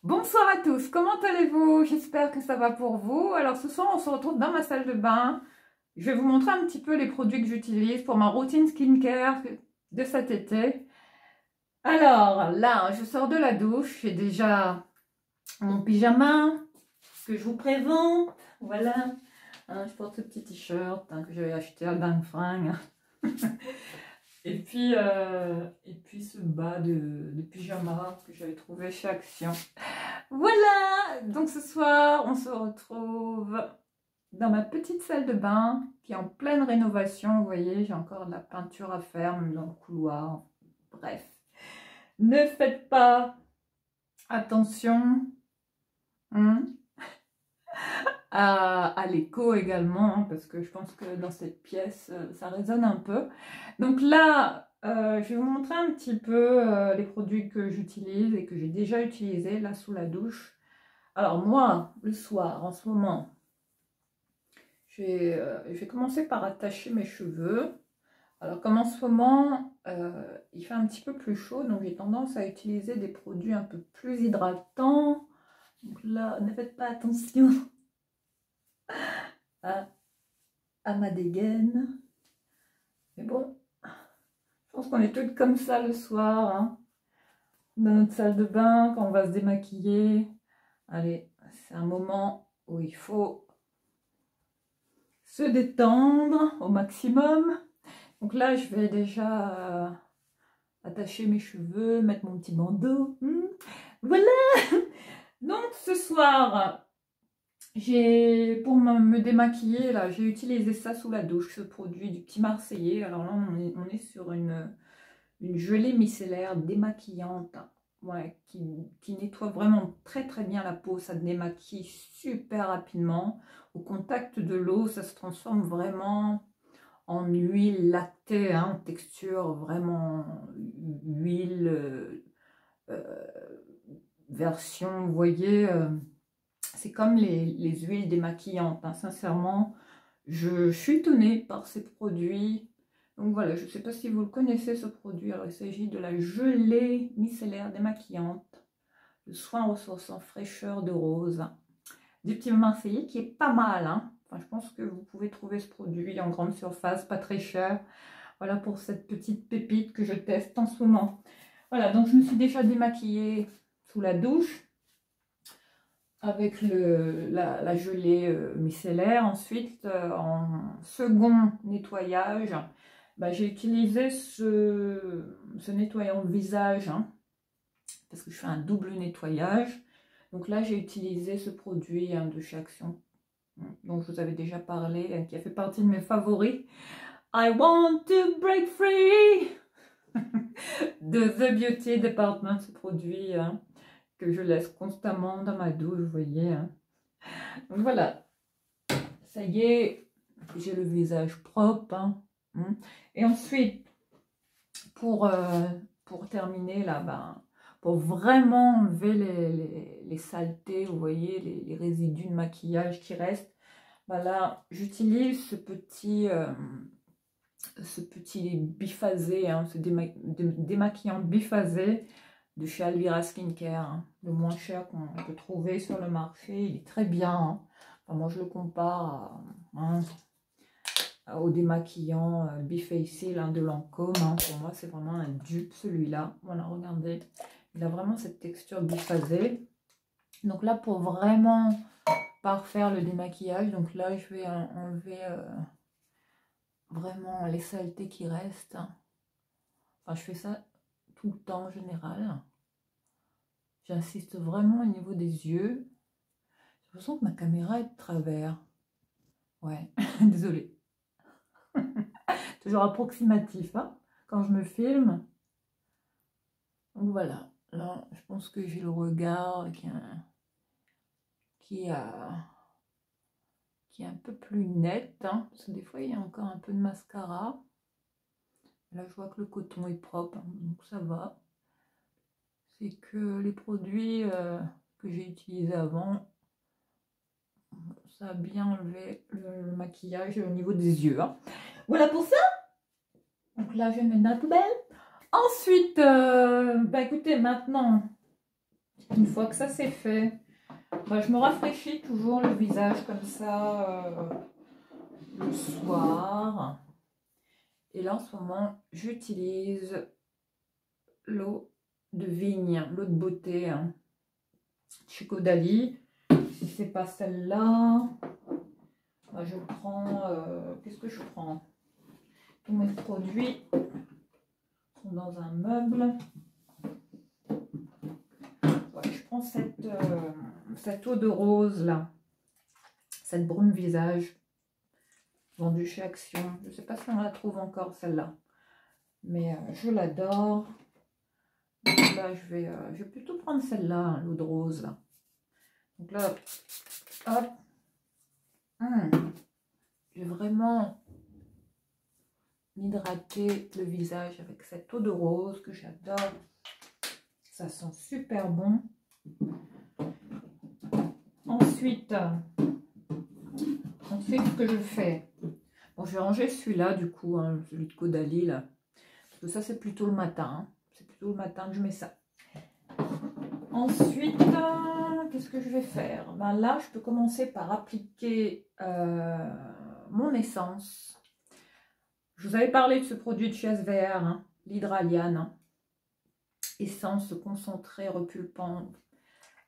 Bonsoir à tous, comment allez-vous? J'espère que ça va pour vous. Alors ce soir, on se retrouve dans ma salle de bain. Je vais vous montrer un petit peu les produits que j'utilise pour ma routine skincare de cet été. Alors là, je sors de la douche, j'ai déjà mon pyjama que je vous présente. Voilà, je porte ce petit t-shirt que j'avais acheté à Bang Fring. Et puis ce bas de pyjama que j'avais trouvé chez Action. Voilà, donc ce soir, on se retrouve dans ma petite salle de bain qui est en pleine rénovation. Vous voyez, j'ai encore de la peinture à faire, même dans le couloir. Bref, ne faites pas attention hein, à l'écho également, parce que je pense que dans cette pièce, ça résonne un peu. Donc là, je vais vous montrer un petit peu les produits que j'utilise et que j'ai déjà utilisés là sous la douche. Alors moi, le soir, en ce moment, je vais commencer par attacher mes cheveux. Alors comme en ce moment, il fait un petit peu plus chaud, donc j'ai tendance à utiliser des produits un peu plus hydratants. Donc là, ne faites pas attention à, à ma dégaine. Mais bon, je pense qu'on est toutes comme ça le soir, hein, dans notre salle de bain, quand on va se démaquiller. Allez, c'est un moment où il faut se détendre au maximum. Donc là, je vais déjà attacher mes cheveux, mettre mon petit bandeau. Voilà. Donc ce soir, pour me démaquiller, là, j'ai utilisé ça sous la douche, ce produit du Petit Marseillais. Alors là, on est sur une gelée micellaire démaquillante, ouais, qui nettoie vraiment très très bien la peau. Ça démaquille super rapidement. Au contact de l'eau, ça se transforme vraiment en huile lactée, hein, texture vraiment huile, version, vous voyez, c'est comme les huiles démaquillantes, hein. Sincèrement, je suis étonnée par ces produits. Donc voilà, je ne sais pas si vous le connaissez ce produit. Alors il s'agit de la gelée micellaire démaquillante, le soin ressourçant fraîcheur de rose, du Petit Marseillais, qui est pas mal, hein. Enfin, je pense que vous pouvez trouver ce produit en grande surface, pas très cher. Voilà pour cette petite pépite que je teste en ce moment. Voilà, donc je me suis déjà démaquillée sous la douche avec la gelée micellaire. Ensuite, en second nettoyage, bah, j'ai utilisé ce nettoyant visage, hein, parce que je fais un double nettoyage. Donc là, j'ai utilisé ce produit, hein, de chez Action, dont je vous avais déjà parlé, qui a fait partie de mes favoris. I want to break free de The Beauty Department, ce produit, hein, que je laisse constamment dans ma douche, vous voyez. Hein. Donc voilà, ça y est, j'ai le visage propre. Hein. Et ensuite, pour terminer là, ben, pour vraiment enlever les saletés, vous voyez, les résidus de maquillage qui restent, ben là, j'utilise ce petit biphasé, hein, ce démaquillant biphasé de chez Alvira Skincare, hein, le moins cher qu'on peut trouver sur le marché. Il est très bien. Hein. Enfin, moi, je le compare au démaquillant Bifacial, hein, de Lancôme. Hein. Pour moi, c'est vraiment un dupe, celui-là. Voilà, regardez. Il a vraiment cette texture biphasée. Donc là, pour vraiment parfaire le démaquillage, donc là, je vais enlever vraiment les saletés qui restent. Enfin, je fais ça tout le temps en général. J'insiste vraiment au niveau des yeux. J'ai l'impression que ma caméra est de travers. Ouais, désolée. Toujours approximatif, hein, quand je me filme. Donc voilà, là, je pense que j'ai le regard qui est un peu plus net, hein, parce que des fois, il y a encore un peu de mascara. Là, je vois que le coton est propre, hein, donc ça va. C'est que les produits que j'ai utilisés avant, ça a bien enlevé le maquillage au niveau des yeux. Hein. Voilà pour ça. Donc là, je vais mettre dans la poubelle. Ensuite, bah écoutez, maintenant, Une fois que ça c'est fait, bah, je me rafraîchis toujours le visage comme ça le soir. Et là en ce moment, j'utilise l'eau de vigne, l'eau de beauté chez Caudalie. Si c'est pas celle-là, bah, je prends. Qu'est-ce que je prends? Tous mes produits sont dans un meuble. Ouais, je prends cette eau de rose là, cette brume visage vendue chez Action. Je ne sais pas si on la trouve encore celle-là, mais je l'adore. Là, je vais plutôt prendre celle-là, hein, l'eau de rose là. Donc là, hop, je vais vraiment m'hydrater le visage avec cette eau de rose que j'adore. Ça sent super bon. Ensuite, ce que je fais, bon, je vais ranger celui-là du coup, hein, celui de Caudalie là, parce que ça c'est plutôt le matin, hein. C'est plutôt le matin que je mets ça. Ensuite, qu'est-ce que je vais faire? Ben là, je peux commencer par appliquer mon essence. Je vous avais parlé de ce produit de chez SVR, hein, l'Hydraliane, hein. Essence concentrée, repulpant,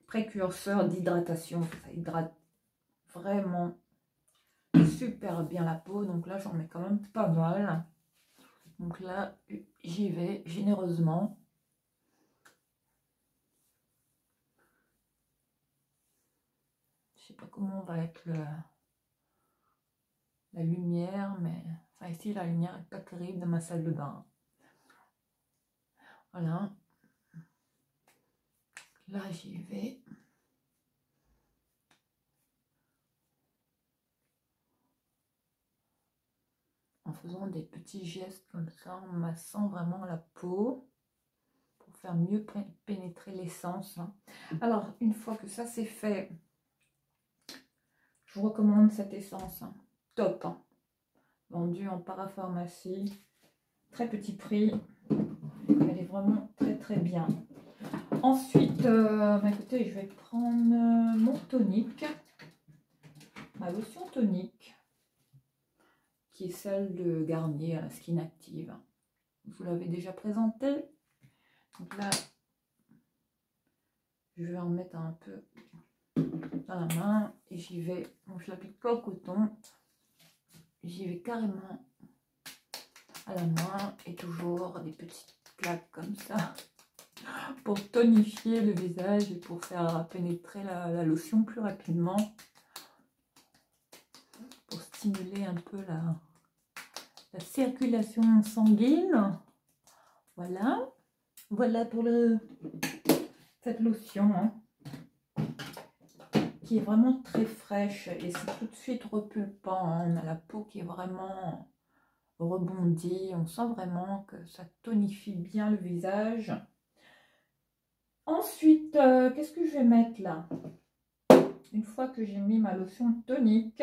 précurseur d'hydratation. Ça hydrate vraiment super bien la peau. Donc là, j'en mets quand même pas mal. Donc là, j'y vais généreusement. Je sais pas comment va être la lumière, mais enfin ici la lumière est pas terrible dans ma salle de bain. Voilà. Là, j'y vais. En faisant des petits gestes comme ça, en massant vraiment la peau pour faire mieux pénétrer l'essence. Alors, une fois que ça c'est fait, je vous recommande cette essence, hein. Top, hein. Vendue en parapharmacie, très petit prix. Elle est vraiment très très bien. Ensuite, bah écoutez, je vais prendre mon tonique, ma lotion tonique, qui est celle de Garnier à la Skin Active. Je vous l'avais déjà présentée. Donc là, je vais en mettre un peu dans la main et j'y vais. Donc je l'applique pas au coton, j'y vais carrément à la main et toujours des petites claques comme ça pour tonifier le visage et pour faire pénétrer la lotion plus rapidement, pour stimuler un peu la circulation sanguine. Voilà, voilà pour cette lotion, hein, qui est vraiment très fraîche et c'est tout de suite repulpant, hein. On a la peau qui est vraiment rebondie, on sent vraiment que ça tonifie bien le visage. Ensuite, qu'est-ce que je vais mettre là? Une fois que j'ai mis ma lotion tonique,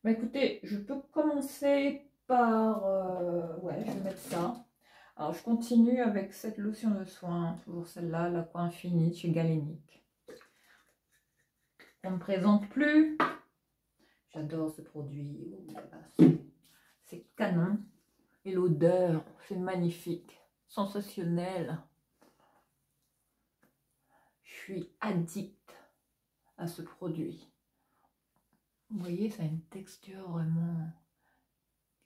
bah écoutez, je peux commencer par... ouais, je vais mettre ça. Alors, je continue avec cette lotion de soin, toujours celle-là, l'Aqua Infinite chez Galénic. On ne me présente plus. J'adore ce produit. C'est canon. Et l'odeur, c'est magnifique, sensationnel. Je suis addict à ce produit. Vous voyez, ça a une texture vraiment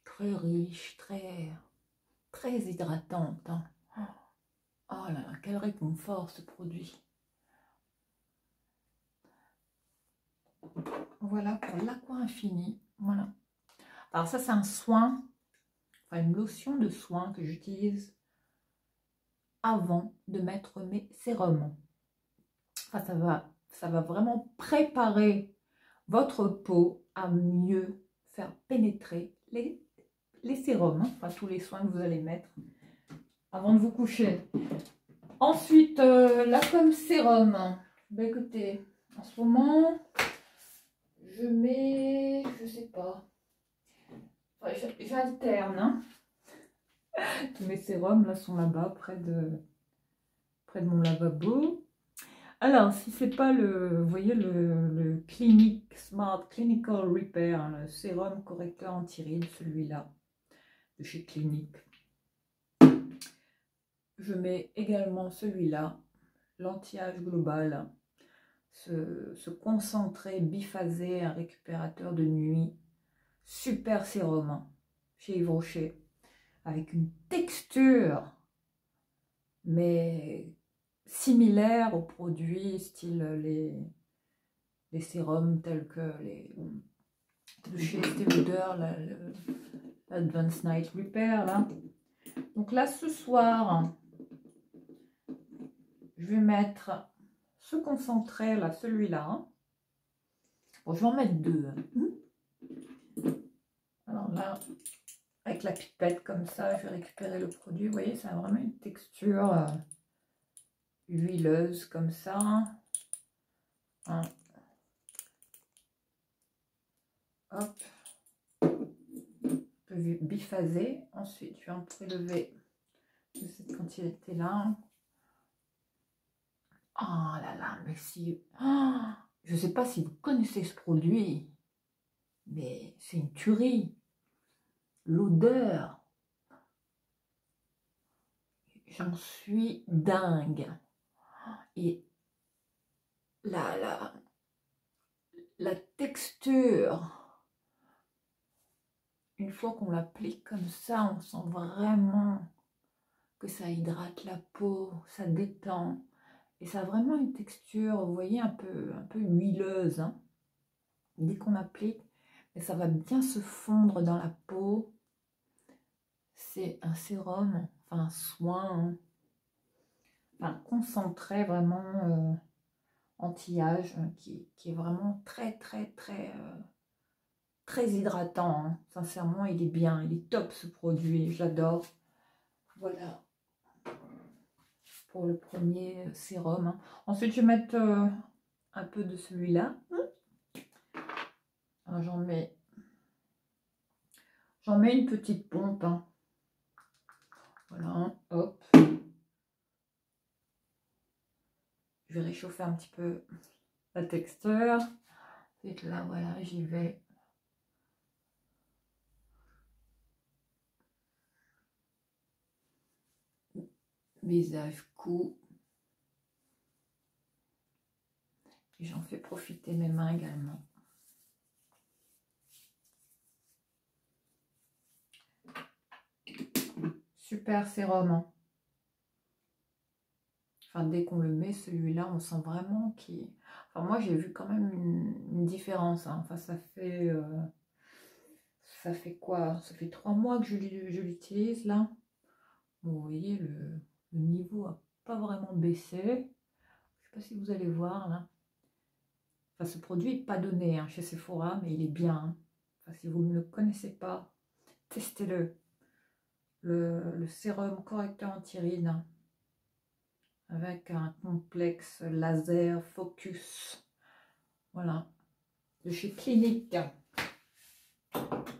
très riche, très hydratante, hein. Oh là là, quel réconfort ce produit. Voilà pour l'Aqua Infinite. Voilà. Alors ça, c'est un soin, enfin une lotion de soin que j'utilise avant de mettre mes sérums. Enfin, ça va vraiment préparer votre peau à mieux faire pénétrer les sérums, hein, enfin tous les soins que vous allez mettre avant de vous coucher. Ensuite, là comme sérum, ben écoutez, en ce moment, je mets, je sais pas, enfin, j'alterne, hein. Tous mes sérums là sont là-bas près de mon lavabo. Alors, si c'est pas vous voyez le Smart Clinical Repair, hein, le sérum correcteur anti-rides, celui-là, de chez Clinique. Je mets également celui-là, l'anti-âge global, ce concentré biphasé, un récupérateur de nuit, super sérum, hein, chez Yves Rocher, avec une texture, mais similaire aux produits style les sérums tels que les de chez Estée Lauder, l'Advanced Night Repair là. Donc là ce soir, je vais mettre ce concentré là, celui-là. Bon, je vais en mettre deux. Alors là, avec la pipette comme ça, je vais récupérer le produit. Vous voyez, ça a vraiment une texture huileuse comme ça. Hein. Hop. Un peu biphasé. Ensuite, je vais en prélever de cette quantité-là. Oh là là, mais si... Oh, je ne sais pas si vous connaissez ce produit, mais c'est une tuerie. L'odeur, j'en suis dingue. Et la texture, une fois qu'on l'applique comme ça, on sent vraiment que ça hydrate la peau, ça détend. Et ça a vraiment une texture, vous voyez, un peu huileuse, hein, dès qu'on applique. Mais ça va bien se fondre dans la peau. C'est un sérum, enfin un soin, hein, enfin concentré vraiment anti-âge, qui est vraiment très hydratant. Hein. Sincèrement, il est bien, il est top ce produit, j'adore. Voilà pour le premier sérum. Hein. Ensuite, je vais mettre un peu de celui-là. J'en mets une petite pompe. Hein. Voilà, hop. Je vais réchauffer un petit peu la texture. Et là, voilà, j'y vais. Visage, cou. Et j'en fais profiter mes mains également. Super sérum. Hein. Enfin, dès qu'on le met, celui-là, on sent vraiment qu'il... Enfin, moi, j'ai vu quand même une différence. Hein. Enfin, ça fait quoi? Ça fait 3 mois que je l'utilise, là. Bon, vous voyez, le niveau n'a pas vraiment baissé. Je ne sais pas si vous allez voir, là. Enfin, ce produit n'est pas donné hein, chez Sephora, mais il est bien. Hein. Enfin, si vous ne le connaissez pas, testez-le. Le sérum correcteur anti-rides. Hein. Avec un complexe laser focus, voilà, de chez Clinique.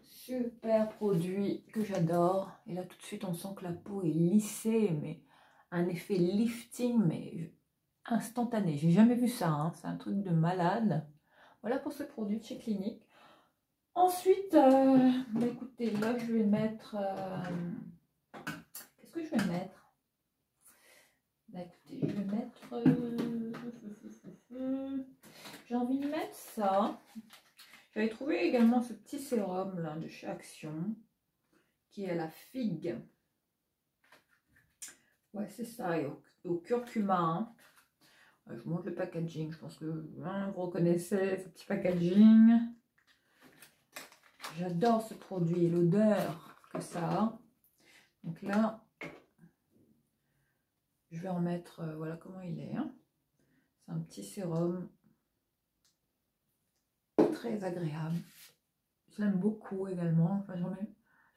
Super produit que j'adore. Et là tout de suite on sent que la peau est lissée, mais un effet lifting mais instantané. J'ai jamais vu ça, hein. C'est un truc de malade. Voilà pour ce produit de chez Clinique. Ensuite, bah écoutez, là je vais mettre... qu'est-ce que je vais mettre? Bah écoutez, je vais mettre... j'ai envie de mettre ça. J'avais trouvé également ce petit sérum là de chez Action, qui est la figue. Ouais, c'est ça, et au curcuma. Hein. Je vous montre le packaging, je pense que hein, vous reconnaissez ce petit packaging. J'adore ce produit et l'odeur que ça a. Donc là, je vais en mettre, voilà comment il est. Hein. C'est un petit sérum très agréable. Je l'aime beaucoup également. Enfin, j'en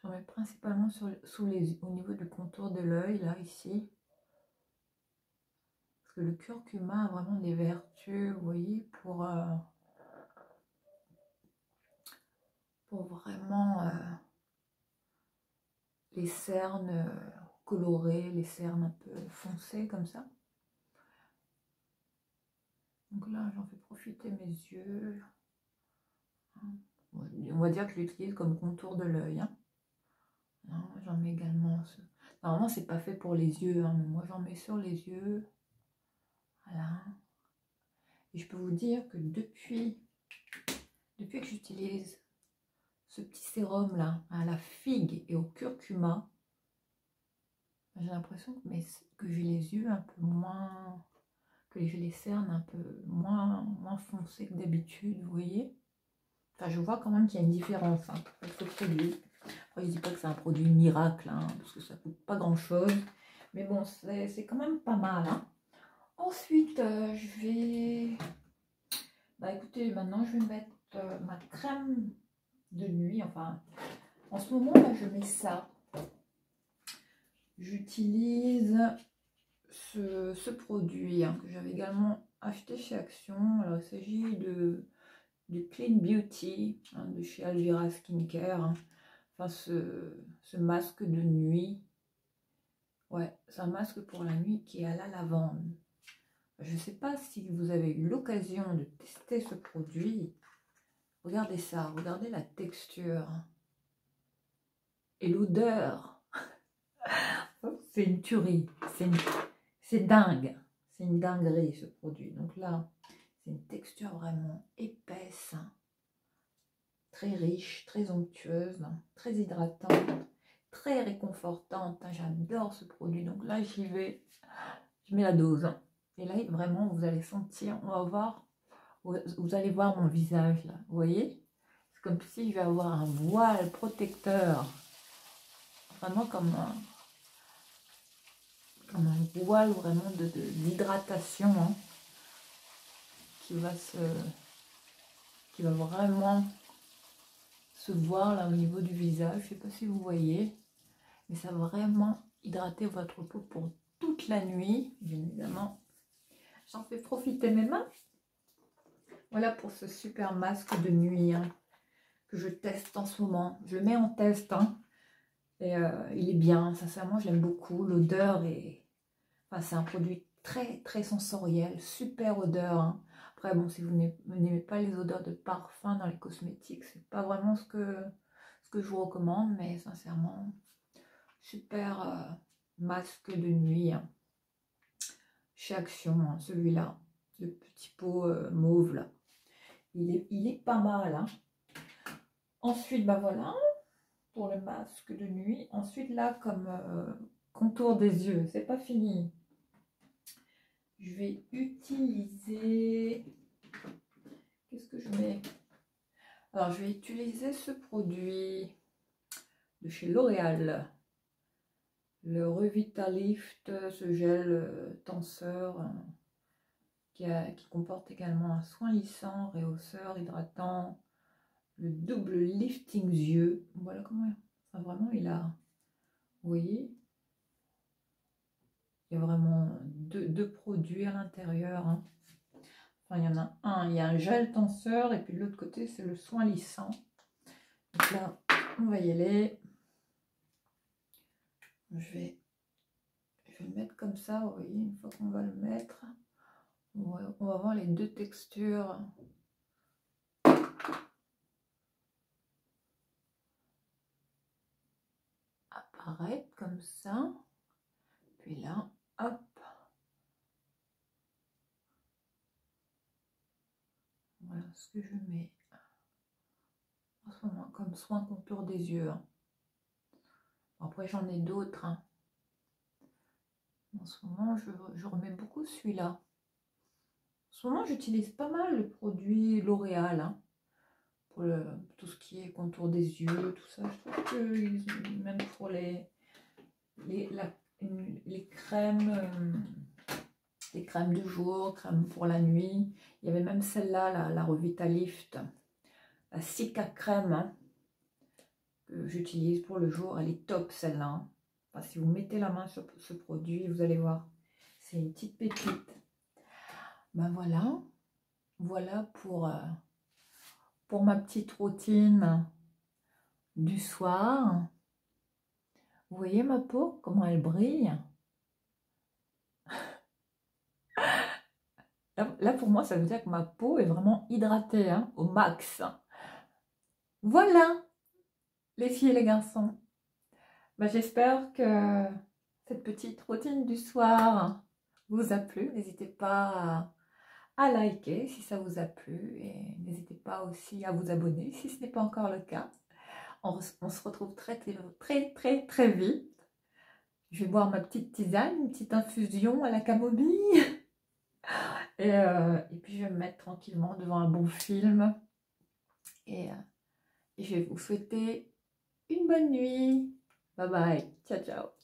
mets principalement au niveau du contour de l'œil, là, ici. Parce que le curcuma a vraiment des vertus, vous voyez, pour vraiment les cernes colorées, les cernes un peu foncées, comme ça. Donc là, j'en fais profiter mes yeux. On va dire que je l'utilise comme contour de l'œil. Hein. J'en mets également... Normalement, c'est pas fait pour les yeux, hein, mais moi, j'en mets sur les yeux. Voilà. Et je peux vous dire que depuis que j'utilise ce petit sérum là, à la figue et au curcuma, j'ai l'impression que j'ai les yeux un peu moins, que j'ai les cernes un peu moins foncées que d'habitude, vous voyez. Enfin, je vois quand même qu'il y a une différence hein, avec ce produit. Après, je ne dis pas que c'est un produit miracle, hein, parce que ça ne coûte pas grand chose. Mais bon, c'est quand même pas mal. Hein. Ensuite, je vais... Bah écoutez, maintenant je vais mettre ma crème de nuit. Enfin, en ce moment, là, je mets ça. J'utilise ce produit hein, que j'avais également acheté chez Action. Alors, il s'agit du Clean Beauty hein, de chez Alvira Skincare. Hein. Enfin, ce masque de nuit. Ouais, c'est un masque pour la nuit qui est à la lavande. Je ne sais pas si vous avez eu l'occasion de tester ce produit. Regardez ça, regardez la texture. Et l'odeur. C'est une tuerie. C'est dingue. C'est une dinguerie ce produit. Donc là, c'est une texture vraiment épaisse. Très riche, très onctueuse, très hydratante, très réconfortante. J'adore ce produit. Donc là, j'y vais. Je mets la dose. Et là, vraiment, vous allez sentir, on va voir, vous allez voir mon visage là. Vous voyez? C'est comme si je vais avoir un voile protecteur. Vraiment comme un voile vraiment d'hydratation hein, qui va vraiment se voir là au niveau du visage. Je ne sais pas si vous voyez, mais ça va vraiment hydrater votre peau pour toute la nuit, bien évidemment. J'en fais profiter mes mains. Voilà pour ce super masque de nuit hein, que je teste en ce moment. Je le mets en test hein, et il est bien, sincèrement, je l'aime beaucoup. L'odeur est... Enfin, c'est un produit très très sensoriel, super odeur. Hein. Après, bon, si vous n'aimez pas les odeurs de parfum dans les cosmétiques, c'est pas vraiment ce que je vous recommande, mais sincèrement, super masque de nuit hein. Chez Action, hein, celui-là, le petit pot mauve là. Il est pas mal. Hein. Ensuite, bah voilà, pour le masque de nuit. Ensuite, là, comme contour des yeux, c'est pas fini. Je vais utiliser... Qu'est-ce que je mets? Alors, je vais utiliser ce produit de chez L'Oréal. Le Revitalift, ce gel tenseur qui comporte également un soin lissant, rehausseur, hydratant, le double lifting yeux. Voilà comment... Enfin, vraiment, il a... Vous voyez? Il y a vraiment deux produits à l'intérieur. Hein. Enfin, il y en a un, il y a un gel tenseur et puis de l'autre côté, c'est le soin lissant. Donc là, on va y aller. Je vais le mettre comme ça, vous voyez, une fois qu'on va le mettre, on va voir les deux textures. Apparaître comme ça. Puis là, hop. Voilà ce que je mets en ce moment comme soin contour des yeux. Hein. Après, j'en ai d'autres. Hein. En ce moment, je remets beaucoup celui-là. En ce moment, j'utilise pas mal le produit L'Oréal. Hein, pour tout ce qui est contour des yeux, tout ça. Je trouve que même pour les crèmes... les crèmes du jour, crème pour la nuit. Il y avait même celle-là, la Revitalift, la Cica crème hein, que j'utilise pour le jour. Elle est top celle-là. Hein. Enfin, si vous mettez la main sur ce produit, vous allez voir. C'est une petite pépite. Ben voilà. Voilà pour ma petite routine du soir. Vous voyez ma peau, comment elle brille? Là, pour moi, ça veut dire que ma peau est vraiment hydratée, hein, au max. Voilà, les filles et les garçons. Bah, j'espère que cette petite routine du soir vous a plu. N'hésitez pas à liker si ça vous a plu et n'hésitez pas aussi à vous abonner si ce n'est pas encore le cas. On se retrouve très vite. Je vais boire ma petite tisane, une petite infusion à la camomille. Et puis je vais me mettre tranquillement devant un bon film. Et je vais vous souhaiter une bonne nuit. Bye bye. Ciao, ciao.